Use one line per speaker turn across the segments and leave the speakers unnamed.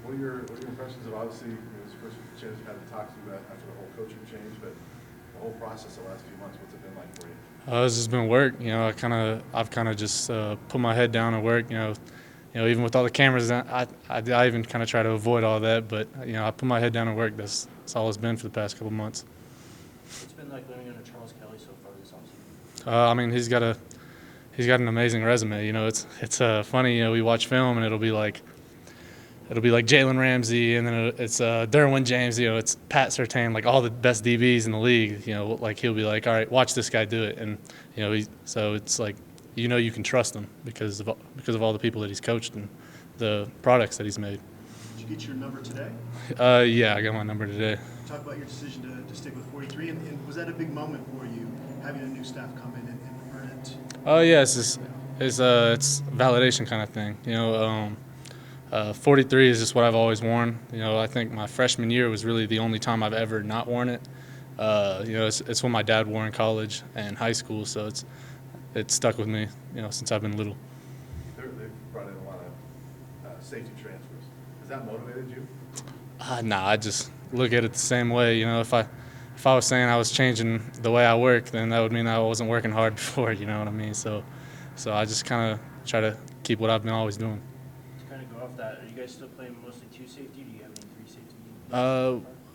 What are your impressions of, obviously, it's the first chance we've had to talk to you after the whole coaching change, but the whole process the last few months, what's it been like for you?
It's just been work. I've kind of just put my head down and work. Even with all the cameras, I even kind of try to avoid all that. But I put my head down and work. That's all it's been for the past couple months.
What's it been like living under Charles Kelly so far this offseason?
He's got an amazing resume. It's funny. We watch film and it'll be like Jalen Ramsey, and then it's Derwin James. It's Pat Surtain, like all the best DBs in the league. Like he'll be like, all right, watch this guy do it, and so it's like you can trust him because of all the people that he's coached and the products that he's made.
Did you get your number today?
Yeah, I got my number today.
Talk about your decision to stick with 43, and was that a big moment for you, having a new staff come in and earn it?
Oh yeah, it's validation kind of thing. 43 is just what I've always worn. I think my freshman year was really the only time I've ever not worn it. It's when my dad wore in college and high school, so it's stuck with me, since I've been little.
They've brought in a lot of safety transfers. Has that motivated you?
Nah, I just look at it the same way. If I was saying I was changing the way I work, then that would mean I wasn't working hard before. You know what I mean? So I just kind of try to keep what I've been always doing.
To kind of go off that, are you guys still playing mostly two safety? Do you have any three safety?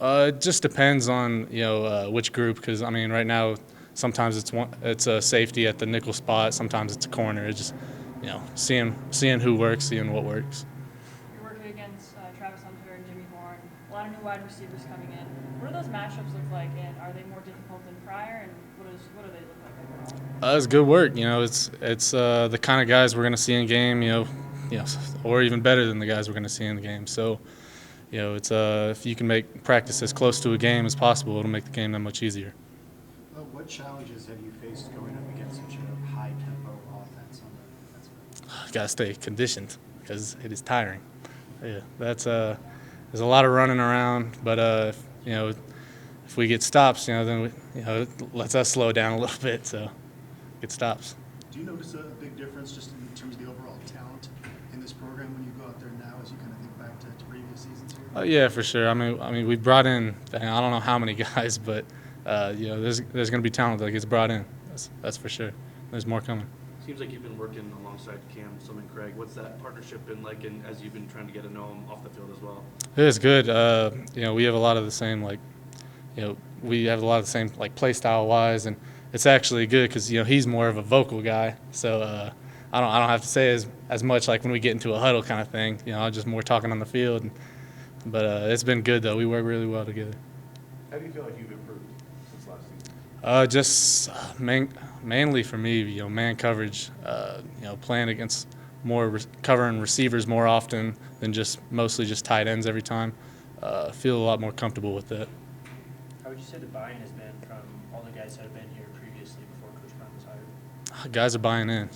It just depends on which group, because right now sometimes it's a safety at the nickel spot, sometimes it's a corner. It's just seeing who works, seeing what works.
You're working against Travis Hunter and Jimmy Horn. A lot of new wide receivers coming in. What do those matchups look like, and are they more difficult than prior? And what do they look like overall?
It's good work. It's the kind of guys we're going to see in game. Or even better than the guys we're going to see in the game. So, it's if you can make practice as close to a game as possible, it'll make the game that much easier.
What challenges have you faced going up against such a high-tempo offense on the defensive end?
Got to stay conditioned because it is tiring. Yeah, there's a lot of running around, but if we get stops, then it lets us slow down a little bit, so get stops.
Do you notice a big difference just in terms of the overall talent in this program when you go out there now, as you kind of think back to previous seasons here?
Yeah, for sure. We brought in, I don't know how many guys, but there's going to be talent that gets brought in. That's for sure. There's more coming.
Seems like you've been working alongside Cam, and Craig. What's that partnership been like, and as you've been trying to get to know him off the field as well?
It is good. We have a lot of the same play style wise, and it's actually good because he's more of a vocal guy, so I don't have to say as much like when we get into a huddle kind of thing. I'm just more talking on the field, but it's been good though. We work really well together.
How do you feel like you've improved since last season?
Mainly for me, man coverage. Playing against covering receivers more often than mostly just tight ends every time. Feel a lot more comfortable with that.
How would you say the buy-in has been from all the guys that have been here previously before Coach Brown was hired?
Guys are buying in.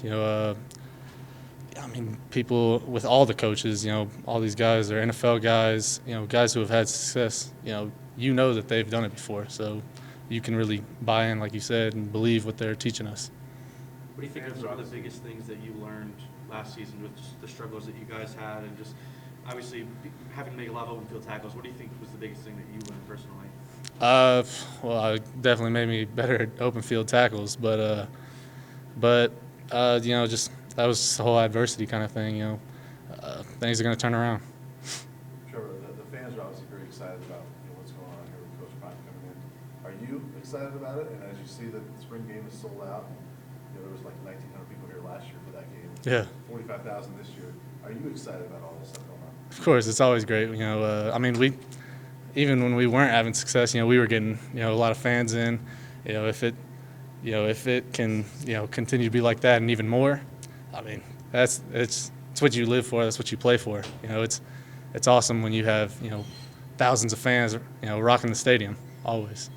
People with all the coaches, all these guys are NFL guys, guys who have had success, that they've done it before. So you can really buy in, like you said, and believe what they're teaching us.
What do you think are some of the biggest things that you learned last season with just the struggles that you guys had, and just obviously having to make a lot of open field tackles? What do you think was the biggest thing that you learned personally?
Well, it definitely made me better at open field tackles, but just that was the whole adversity kind of thing. Things are going to turn around.
Trevor, the fans are obviously very excited about what's going on here with Coach Brown coming in. Are you excited about it? And as you see that the spring game is sold out, there was like 1,900 people here last year for that game.
Yeah.
45,000 this year. Are you excited about all this stuff going on?
Of course, it's always great. We even when we weren't having success, we were getting a lot of fans in. If it can continue to be like that and even more, it's what you live for. That's what you play for. It's awesome when you have thousands of fans rocking the stadium always.